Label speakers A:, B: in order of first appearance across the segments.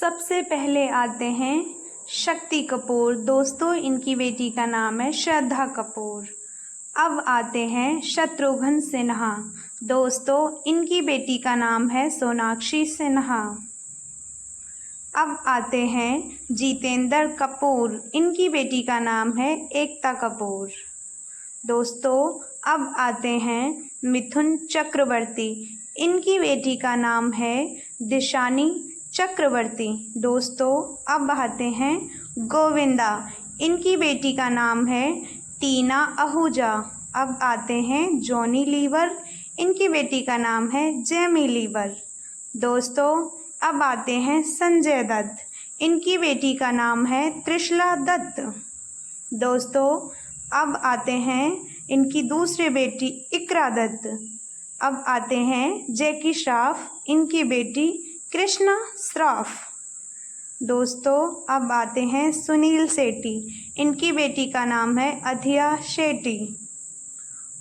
A: सबसे पहले आते हैं शक्ति कपूर। दोस्तों, इनकी बेटी का नाम है श्रद्धा कपूर। अब आते हैं शत्रुघ्न सिन्हा। दोस्तों, इनकी बेटी का नाम है सोनाक्षी सिन्हा। अब आते हैं जितेंद्र कपूर। इनकी बेटी का नाम है एकता कपूर। दोस्तों, अब आते हैं मिथुन चक्रवर्ती। इनकी बेटी का नाम है दिशानी चक्रवर्ती। दोस्तों, अब आते हैं गोविंदा। इनकी बेटी का नाम है टीना आहूजा। अब आते हैं जॉनी लीवर। इनकी बेटी का नाम है जेमी लीवर। दोस्तों, अब आते हैं संजय दत्त। इनकी बेटी का नाम है त्रिशला दत्त। दोस्तों, अब आते हैं इनकी दूसरी बेटी इकरा दत्त। अब आते हैं जैकी श्रॉफ। इनकी बेटी कृष्णा श्रॉफ। दोस्तों, अब आते हैं सुनील शेट्टी। इनकी बेटी का नाम है अधिया शेट्टी।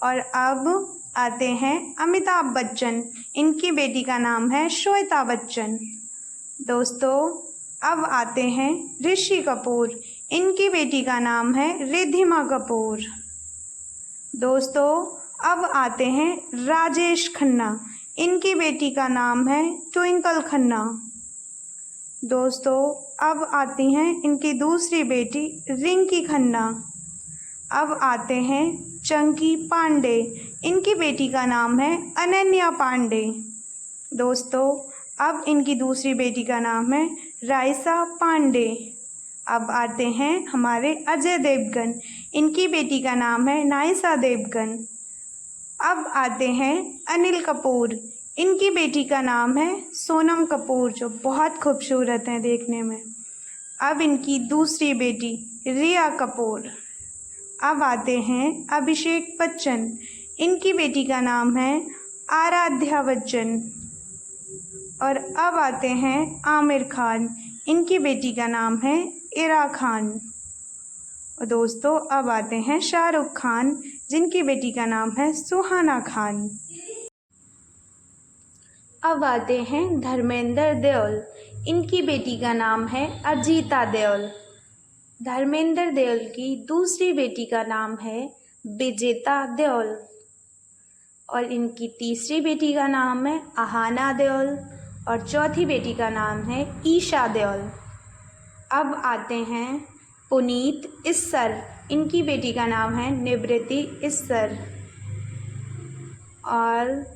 A: और अब आते हैं अमिताभ बच्चन। इनकी बेटी का नाम है श्वेता बच्चन। दोस्तों, अब आते हैं ऋषि कपूर। इनकी बेटी का नाम है रिद्धिमा कपूर। दोस्तों, अब आते हैं राजेश खन्ना। इनकी बेटी का नाम है ट्विंकल खन्ना। दोस्तों, अब आती हैं इनकी दूसरी बेटी रिंकी खन्ना। अब आते हैं चंकी पांडे। इनकी बेटी का नाम है अनन्या पांडे। दोस्तों, अब इनकी दूसरी बेटी का नाम है राइसा पांडे। अब आते हैं हमारे अजय देवगन। इनकी बेटी का नाम है नाइसा देवगन। अब आते हैं अनिल कपूर। इनकी बेटी का नाम है सोनम कपूर, जो बहुत खूबसूरत हैं देखने में। अब इनकी दूसरी बेटी रिया कपूर। अब आते हैं अभिषेक बच्चन। इनकी बेटी का नाम है आराध्या बच्चन। और अब आते हैं आमिर खान। इनकी बेटी का नाम है इरा खान। और दोस्तों, अब आते हैं शाहरुख खान, जिनकी बेटी का नाम है सुहाना खान। अब आते हैं धर्मेंद्र देओल। इनकी बेटी का नाम है अजीता देओल। धर्मेंद्र देओल की दूसरी बेटी का नाम है विजेता देओल। और इनकी तीसरी बेटी का नाम है आहाना देओल। और चौथी बेटी का नाम है ईशा देओल। अब आते हैं पुनीत इस्सर। इनकी बेटी का नाम है निवृत्ति इस्सर। और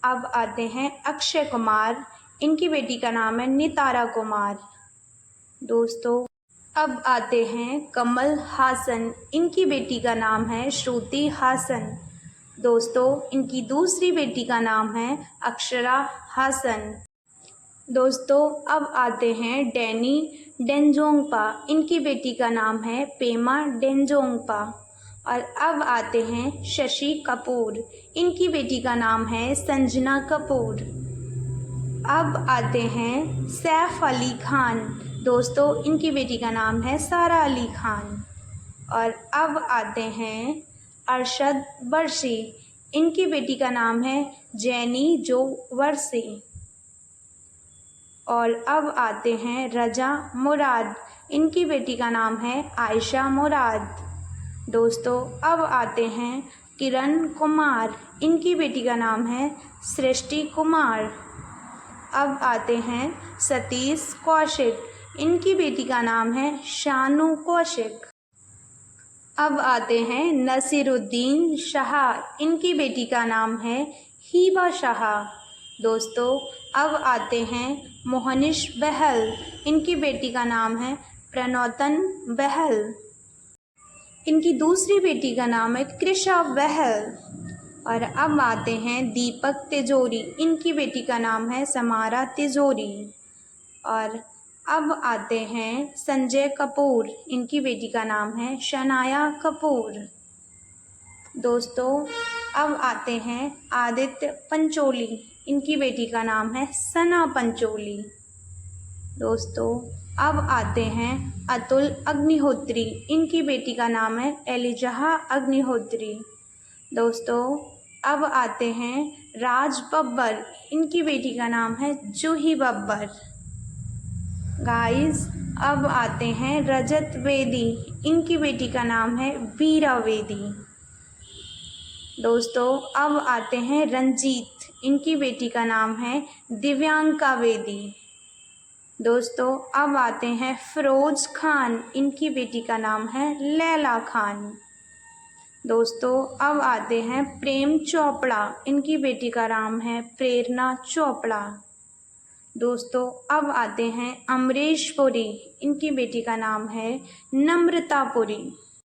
A: अब आते हैं अक्षय कुमार। इनकी बेटी का नाम है नितारा कुमार। दोस्तों, अब आते हैं कमल हासन। इनकी बेटी का नाम है श्रुति हासन। दोस्तों, इनकी दूसरी बेटी का नाम है अक्षरा हासन। दोस्तों, अब आते हैं डैनी डेंजोंगपा। इनकी बेटी का नाम है पेमा डेंजोंगपा। और अब आते हैं शशि कपूर। इनकी बेटी का नाम है संजना कपूर। अब आते हैं सैफ अली खान। दोस्तों, इनकी बेटी का नाम है सारा अली खान। और अब आते हैं अरशद वर्षी। इनकी बेटी का नाम है जैनी जो वर्षी। और अब आते हैं रजा मुराद। इनकी बेटी का नाम है आयशा मुराद। दोस्तों, अब आते हैं किरण कुमार। इनकी बेटी का नाम है सृष्टि कुमार। अब आते हैं सतीश कौशिक। इनकी बेटी का नाम है शानू कौशिक। अब आते हैं नसीरुद्दीन शाह। इनकी बेटी का नाम है हीबा शाह। दोस्तों, अब आते हैं मोहनिश बहल। इनकी बेटी का नाम है प्रणोतन बहल। इनकी दूसरी बेटी का नाम है कृषा बहल। और अब आते हैं दीपक तिजोरी। इनकी बेटी का नाम है समारा तिजोरी। और अब आते हैं संजय कपूर। इनकी बेटी का नाम है शनाया कपूर। दोस्तों, अब आते हैं आदित्य पंचोली। इनकी बेटी का नाम है सना पंचोली। दोस्तों, अब आते हैं अतुल अग्निहोत्री। इनकी बेटी का नाम है एलिजहा अग्निहोत्री। दोस्तों, अब आते हैं राज बब्बर। इनकी बेटी का नाम है जूही बब्बर। गाइस, अब आते हैं रजत बेदी। इनकी बेटी का नाम है वीरा बेदी। दोस्तों, अब आते हैं रंजीत। इनकी बेटी का नाम है दिव्यांका बेदी। दोस्तों, अब आते हैं फिरोज खान। इनकी बेटी का नाम है लैला खान। दोस्तों, अब आते हैं प्रेम चोपड़ा। इनकी बेटी का नाम है प्रेरणा चोपड़ा। दोस्तों, अब आते हैं अमरीश पुरी। इनकी बेटी का नाम है नम्रता पुरी।